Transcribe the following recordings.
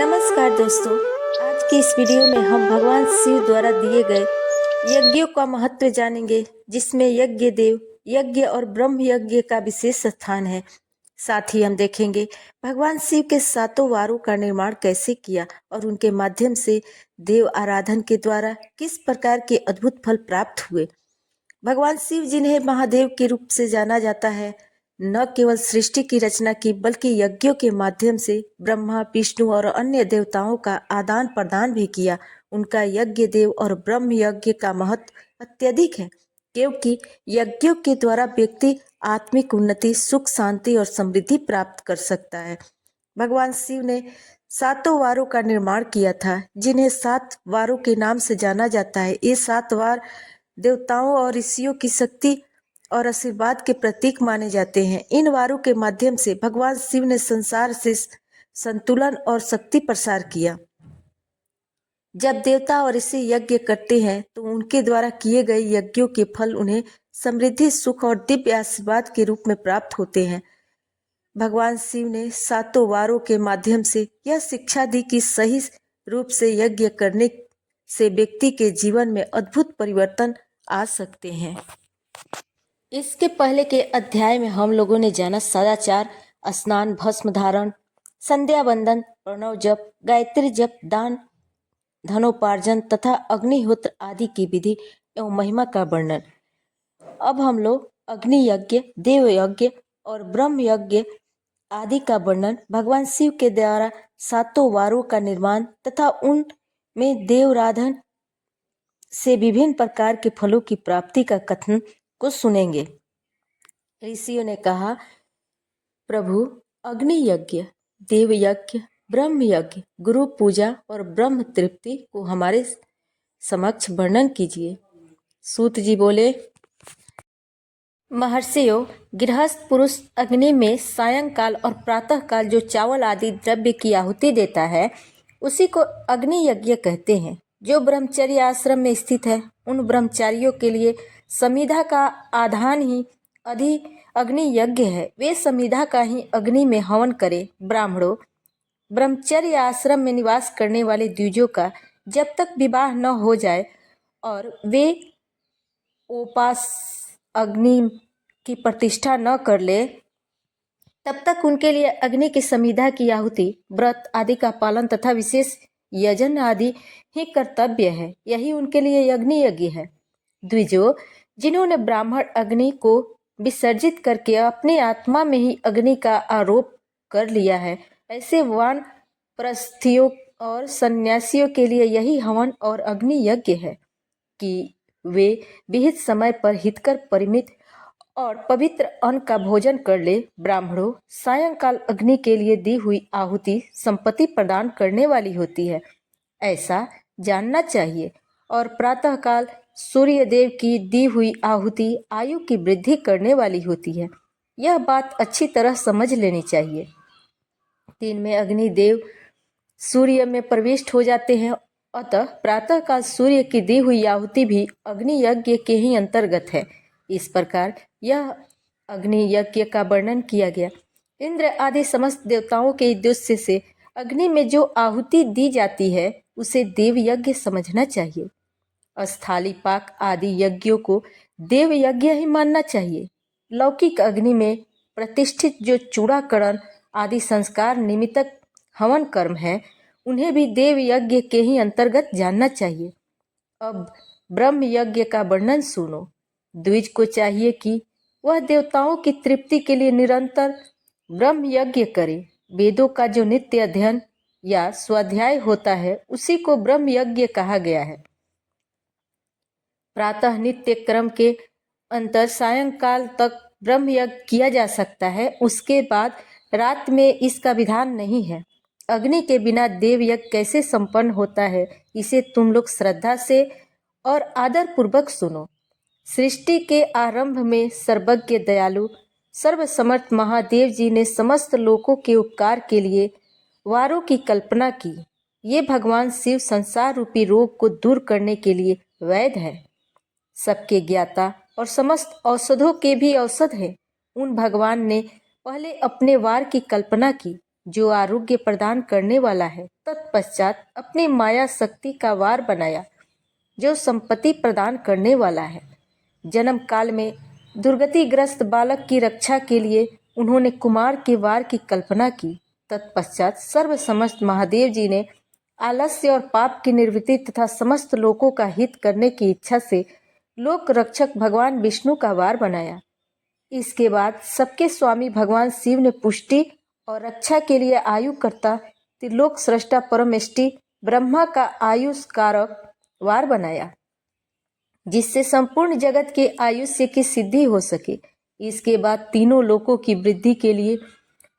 नमस्कार दोस्तों। आज की इस वीडियो में हम भगवान शिव द्वारा दिए गए यज्ञों का महत्व जानेंगे, जिसमें यज्ञ देव यज्ञ और ब्रह्म यज्ञ का विशेष स्थान है। साथ ही हम देखेंगे भगवान शिव के सातों वारों का निर्माण कैसे किया और उनके माध्यम से देव आराधन के द्वारा किस प्रकार के अद्भुत फल प्राप्त हुए। भगवान शिव जिन्हें महादेव के रूप से जाना जाता है, न केवल सृष्टि की रचना की बल्कि यज्ञों के माध्यम से ब्रह्मा, विष्णु और अन्य देवताओं का आदान प्रदान भी किया। उनका यज्ञ देव और ब्रह्म यज्ञ का महत्व अत्यधिक है, क्योंकि यज्ञों के द्वारा व्यक्ति आत्मिक उन्नति, सुख, शांति और समृद्धि प्राप्त कर सकता है। भगवान शिव ने सातों वारों का निर्माण किया था, जिन्हें सात वारों के नाम से जाना जाता है। ये सात वार देवताओं और ऋषियों की शक्ति और आशीर्वाद के प्रतीक माने जाते हैं। इन वारों के माध्यम से भगवान शिव ने संसार से संतुलन और शक्ति प्रसार किया। जब देवता और ऋषि यज्ञ करते हैं तो उनके द्वारा किए गए यज्ञों के फल उन्हें समृद्धि, सुख और दिव्य आशीर्वाद के रूप में प्राप्त होते हैं। भगवान शिव ने सातों वारों के माध्यम से यह शिक्षा दी कि सही रूप से यज्ञ करने से व्यक्ति के जीवन में अद्भुत परिवर्तन आ सकते हैं। इसके पहले के अध्याय में हम लोगों ने जाना सदाचार, स्नान, भस्म धारण, संध्या वंदन, प्रणव जप, गायत्री जप, दान, धनोपार्जन तथा अग्निहोत्र आदि की विधि एवं महिमा का वर्णन। अब हम लोग अग्नि यज्ञ, देव यज्ञ और ब्रह्म यज्ञ आदि का वर्णन, भगवान शिव के द्वारा सातों वारों का निर्माण तथा उनमें देवराधन से विभिन्न प्रकार के फलों की प्राप्ति का कथन को सुनेंगे। ऋषियों ने कहा, प्रभु, अग्नि यज्ञ, देव यज्ञ, ब्रह्म यज्ञ, गुरु पूजा और ब्रह्म तृप्ति को हमारे समक्ष वर्णन कीजिए। सूत जी बोले, महर्षियों, गृहस्थ पुरुष अग्नि में सायंकाल और प्रातः काल जो चावल आदि द्रव्य की आहुति देता है, उसी को अग्नि यज्ञ कहते हैं। जो ब्रह्मचर्य आश्रम में स्थित है, उन ब्रह्मचारियों के लिए समिधा का आधान ही अग्नि यज्ञ है। वे समिधा का ही अग्नि में हवन करें। ब्राह्मणों, ब्रह्मचर्य आश्रम में निवास करने वाले द्विजों का जब तक विवाह न हो जाए और वे उपास अग्नि की प्रतिष्ठा न कर ले, तब तक उनके लिए अग्नि की समिधा की आहुति, व्रत आदि का पालन तथा विशेष यजन आदि ही कर्तव्य है। यही उनके लिए अग्नि यज्ञ है। द्विजों, जिन्होंने ब्राह्मण अग्नि को विसर्जित करके अपनी आत्मा में ही अग्नि का आरोप कर लिया है, ऐसे वानप्रस्थियों और सन्यासियों के लिए यही हवन और अग्नि यज्ञ है कि वे विहित समय पर हितकर, परिमित और पवित्र अन्न का भोजन कर ले। ब्राह्मणों, सायंकाल अग्नि के लिए दी हुई आहुति संपत्ति प्रदान करने वाली होती है, ऐसा जानना चाहिए, और प्रातःकाल सूर्य देव की दी हुई आहुति आयु की वृद्धि करने वाली होती है। यह बात अच्छी तरह समझ लेनी चाहिए। दिन में अग्नि देव सूर्य में प्रविष्ट हो जाते हैं, अतः प्रातःकाल सूर्य की दी हुई आहुति भी अग्नि यज्ञ के ही अंतर्गत है। इस प्रकार यह अग्नि यज्ञ का वर्णन किया गया। इंद्र आदि समस्त देवताओं के उद्देश्य से अग्नि में जो आहुति दी जाती है, उसे देव यज्ञ समझना चाहिए। अस्थाली पाक आदि यज्ञों को देव यज्ञ ही मानना चाहिए। लौकिक अग्नि में प्रतिष्ठित जो चूड़ाकरण आदि संस्कार निमित्तक हवन कर्म है, उन्हें भी देव यज्ञ के ही अंतर्गत जानना चाहिए। अब ब्रह्म यज्ञ का वर्णन सुनो। द्विज को चाहिए कि वह देवताओं की तृप्ति के लिए निरंतर ब्रह्म यज्ञ करे। वेदों का जो नित्य अध्ययन या स्वाध्याय होता है, उसी को ब्रह्म यज्ञ कहा गया है। प्रातः नित्य क्रम के अंतर सायंकाल तक ब्रह्म यज्ञ किया जा सकता है, उसके बाद रात में इसका विधान नहीं है। अग्नि के बिना देव यज्ञ कैसे संपन्न होता है, इसे तुम लोग श्रद्धा से और आदर पूर्वक सुनो। सृष्टि के आरंभ में सर्वज्ञ, दयालु, सर्वसमर्थ महादेव जी ने समस्त लोकों के उपकार के लिए वारों की कल्पना की। ये भगवान शिव संसार रूपी रोग को दूर करने के लिए वैद्य है, सबके ज्ञाता और समस्त औषधों के भी औषध है। उन भगवान ने पहले अपने वार की कल्पना की, जो आरोग्य प्रदान करने वाला है। तत्पश्चात अपनी माया शक्ति का वार बनाया, जो संपत्ति प्रदान करने वाला है। जन्म काल में दुर्गतिग्रस्त बालक की रक्षा के लिए उन्होंने कुमार के वार की कल्पना की। तत्पश्चात सर्वसमस्त महादेव जी ने आलस्य और पाप की निवृत्ति तथा समस्त लोकों का हित करने की इच्छा से लोक रक्षक भगवान विष्णु का वार बनाया। इसके बाद सबके स्वामी भगवान शिव ने पुष्टि और रक्षा के लिए आयुकर्ता त्रिलोक सृष्टा परमेष्टि ब्रह्मा का आयुष कारक वार बनाया, जिससे संपूर्ण जगत के आयुष्य की सिद्धि हो सके। इसके बाद तीनों लोकों की वृद्धि के लिए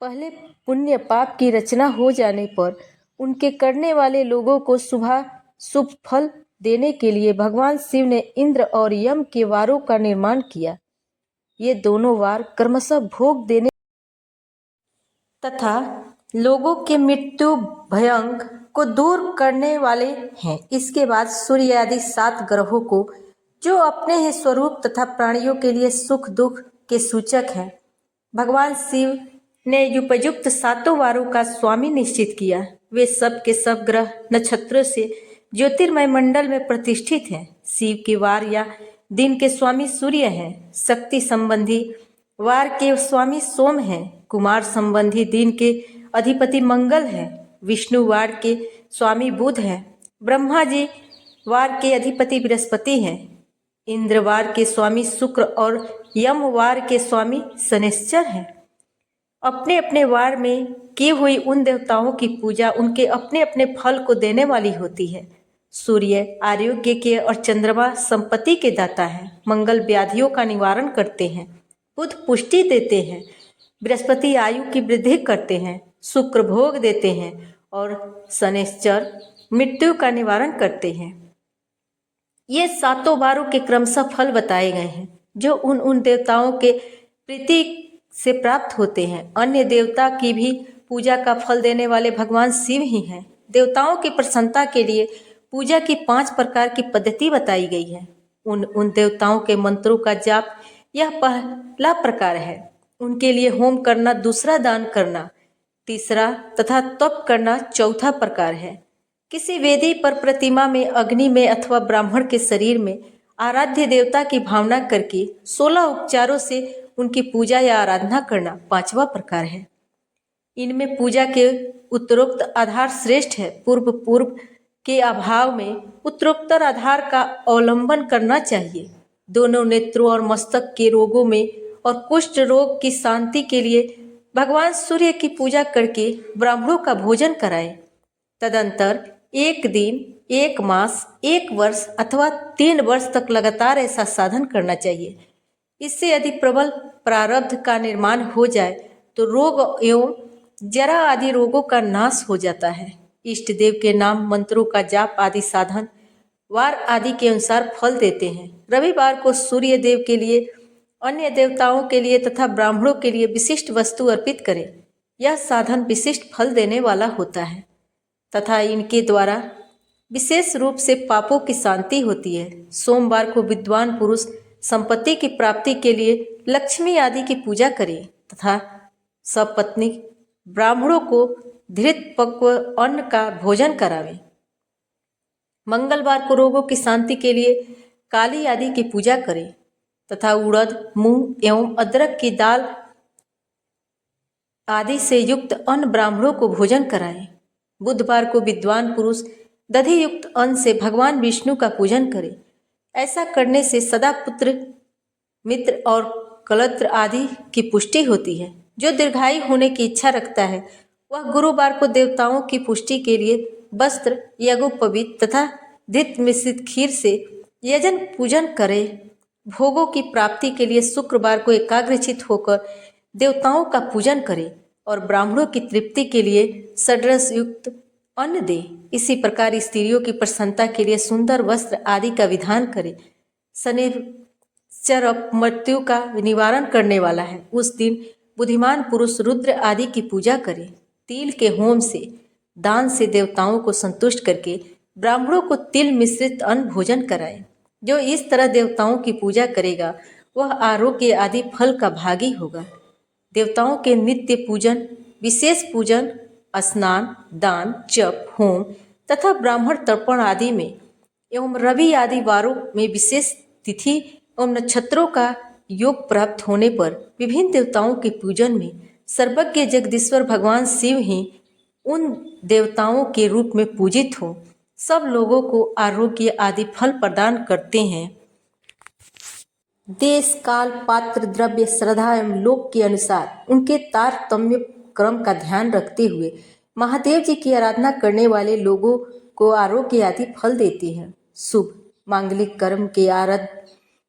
पहले पुण्य पाप की रचना हो जाने पर उनके करने वाले लोगों को शुभ फल देने के लिए भगवान शिव ने इंद्र और यम के वारों का निर्माण किया। ये दोनों वार क्रमशः भोग देने तथा लोगों के मृत्यु भयंक को दूर करने वाले हैं। इसके बाद सूर्य आदि 7 ग्रहों को, जो अपने ही स्वरूप तथा प्राणियों के लिए सुख दुख के सूचक हैं, भगवान शिव ने युपयुक्त 7 वारों का स्वामी निश्चित किया। वे सब के सब ग्रह नक्षत्रों से ज्योतिर्मय मंडल में प्रतिष्ठित हैं। शिव के वार या दिन के स्वामी सूर्य हैं। शक्ति संबंधी वार के स्वामी सोम हैं। कुमार संबंधी दिन के अधिपति मंगल हैं। विष्णु वार के स्वामी बुध हैं। ब्रह्मा जी वार के अधिपति बृहस्पति हैं। इंद्र वार के स्वामी शुक्र और यम वार के स्वामी शनैश्चर हैं। अपने अपने वार में की हुई उन देवताओं की पूजा उनके अपने अपने फल को देने वाली होती है। सूर्य आरोग्य के और चंद्रमा संपत्ति के दाता हैं। मंगल व्याधियों का निवारण करते हैं। बुध पुष्टि देते हैं। बृहस्पति आयु की वृद्धि करते हैं। शुक्र भोग देते हैं और शनैश्चर मृत्यु का निवारण करते हैं। ये 7 वारों के क्रमशः फल बताए गए हैं, जो उन देवताओं के प्रीति से प्राप्त होते हैं। अन्य देवता की भी पूजा का फल देने वाले भगवान शिव ही हैं। देवताओं की प्रसन्नता के लिए पूजा की 5 प्रकार की पद्धति बताई गई है। उन देवताओं के मंत्रों का जाप यह पहला प्रकार है। उनके लिए होम करना, दूसरा दान करना, तीसरा तथा तप करना चौथा प्रकार है। किसी वेदी पर, प्रतिमा में, अग्नि में अथवा ब्राह्मण के शरीर में आराध्य देवता की भावना करके 16 उपचारों से उनकी पूजा या आराधना करना पांचवा प्रकार है। इनमें पूजा के उत्तरोक्त आधार श्रेष्ठ है। पूर्व के अभाव में उत्तरोत्तर आधार का अवलंबन करना चाहिए। दोनों नेत्रों और मस्तक के रोगों में और कुष्ठ रोग की शांति के लिए भगवान सूर्य की पूजा करके ब्राह्मणों का भोजन कराएं। तदंतर 1 दिन, 1 मास, 1 वर्ष अथवा 3 वर्ष तक लगातार ऐसा साधन करना चाहिए। इससे यदि प्रबल प्रारब्ध का निर्माण हो जाए तो रोग एवं जरा आदि रोगों का नाश हो जाता है। इष्ट देव के नाम मंत्रों का जाप आदि साधन वार आदि के अनुसार फल देते हैं। रविवार को सूर्य देव के लिए, अन्य देवताओं के लिए तथा ब्राह्मणों के लिए विशिष्ट वस्तु अर्पित करें। यह साधन विशिष्ट फल देने वाला होता है तथा इनके द्वारा विशेष रूप से पापों की शांति होती है। सोमवार को विद्वान पुरुष संपत्ति की प्राप्ति के लिए लक्ष्मी आदि की पूजा करें तथा सपत्नी ब्राह्मणों को धृत पक्व अन्न का भोजन करावें। मंगलवार को रोगों की शांति के लिए काली आदि की पूजा करें तथा उड़द, मूंग एवं अदरक की दाल आदि से युक्त अन्न ब्राह्मणों को भोजन कराएं। बुधवार को विद्वान पुरुष दधि युक्त अन्न से भगवान विष्णु का पूजन करें। ऐसा करने से सदा पुत्र, मित्र और कलत्र आदि की पुष्टि होती है। जो दीर्घायु होने की इच्छा रखता है वह गुरुवार को देवताओं की पुष्टि के लिए वस्त्र, यज्ञोपवीत तथा घृत मिश्रित खीर से यजन पूजन करे। भोगों की प्राप्ति के लिए शुक्रवार को एकाग्रचित होकर देवताओं का पूजन करे और ब्राह्मणों की तृप्ति के लिए षड्रस युक्त अन्न दे। इसी प्रकार स्त्रियों की प्रसन्नता के लिए सुंदर वस्त्र आदि का विधान करे। शनिचर मृत्यु का निवारण करने वाला है। उस दिन बुद्धिमान पुरुष रुद्र आदि की पूजा करे। तिल के होम से, दान से देवताओं को संतुष्ट करके ब्राह्मणों को तिल मिश्रित अन्न भोजन कराए। जो इस तरह देवताओं की पूजा करेगा वह आरोग्य आदि फल का भागी होगा। देवताओं के नित्य पूजन विशेष पूजन, स्नान, दान, जप, होम तथा ब्राह्मण तर्पण आदि में एवं रवि आदि वारों में विशेष तिथि एवं नक्षत्रों का योग प्राप्त होने पर विभिन्न देवताओं के पूजन में सर्वज्ञ जगदीश्वर भगवान शिव ही उन देवताओं के रूप में पूजित हो सब लोगों को आरोग्य आदि फल प्रदान करते हैं। देश, काल, पात्र, द्रव्य, श्रद्धा एवं लोक के अनुसार उनके तारतम्य क्रम का ध्यान रखते हुए महादेव जी की आराधना करने वाले लोगों को आरोग्य आदि फल देती है। शुभ मांगलिक कर्म के आरंभ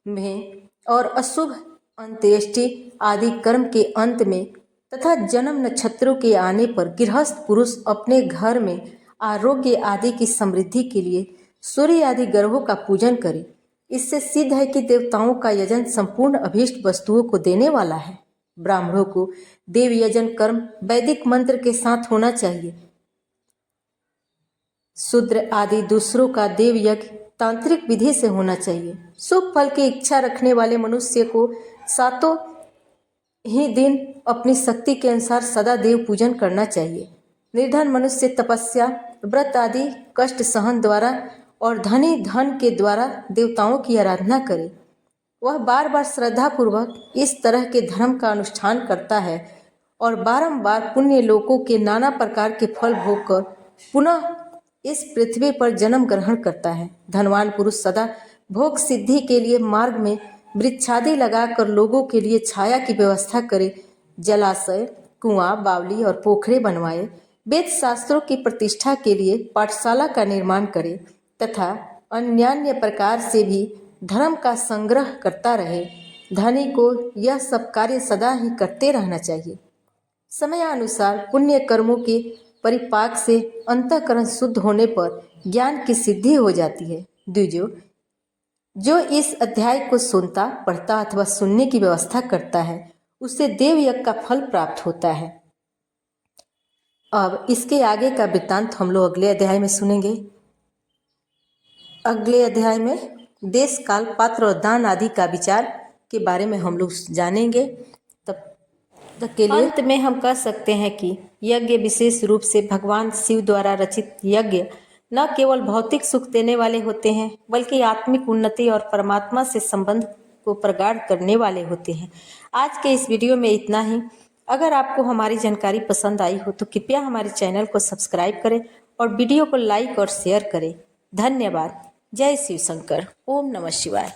में और अशुभ अंत्येष्टि आदि कर्म के अंत में तथा जन्म नक्षत्रों के आने पर गृहस्थ पुरुष अपने घर में आरोग्य आदि की समृद्धि के लिए सूर्य आदि ग्रहों का पूजन करे। इससे सिद्ध है कि देवताओं का यजन संपूर्ण अभीष्ट वस्तुओं को देने वाला है। ब्राह्मणों को देव यजन कर्म वैदिक मंत्र के साथ होना चाहिए। शूद्र आदि दूसरों का देव यज्ञ तांत्रिक विधि से होना चाहिए। शुभ फल की इच्छा रखने वाले मनुष्य को सातों ही दिन अपनी शक्ति के अनुसार सदा देव पूजन करना चाहिए। निर्धन मनुष्य तपस्या, व्रत आदि कष्ट सहन द्वारा और धनी धन के द्वारा देवताओं की आराधना करे। वह बार बार श्रद्धा पूर्वक इस तरह के धर्म का अनुष्ठान करता है और बारंबार पुण्य लोकों के नाना प्रकार के फल भोग कर पुनः इस पृथ्वी पर जन्म ग्रहण करता है। धनवान पुरुष सदा भोग सिद्धि के लिए मार्ग में वृक्षादि लगाकर लोगों के लिए छाया की व्यवस्था करे, जलाशय, कुआं, बावली और पोखरे बनवाए, वेद शास्त्रों की प्रतिष्ठा के लिए पाठशाला का निर्माण करे तथा अन्यान्य प्रकार से भी धर्म का संग्रह करता रहे। धनी को यह सब कार्य सदा ही करते रहना चाहिए। समयानुसार पुण्य कर्मों के परिपाक से अंतःकरण शुद्ध होने पर ज्ञान की सिद्धि हो जाती है। द्विजो, जो इस अध्याय को सुनता, पढ़ता अथवा सुनने की व्यवस्था करता है उसे देव यज्ञ का फल प्राप्त होता है। अब इसके आगे का वृत्तांत हम लोग अगले अध्याय में सुनेंगे। अगले अध्याय में देश, काल, पात्र और दान आदि का विचार के बारे में हम लोग जानेंगे। तब तक के लिए अंत में हम कह सकते हैं कि यज्ञ विशेष रूप से भगवान शिव द्वारा रचित यज्ञ न केवल भौतिक सुख देने वाले होते हैं बल्कि आत्मिक उन्नति और परमात्मा से संबंध को प्रगाढ़ करने वाले होते हैं। आज के इस वीडियो में इतना ही। अगर आपको हमारी जानकारी पसंद आई हो तो कृपया हमारे चैनल को सब्सक्राइब करें और वीडियो को लाइक और शेयर करें। धन्यवाद। जय शिव शंकर। ओम नमः शिवाय।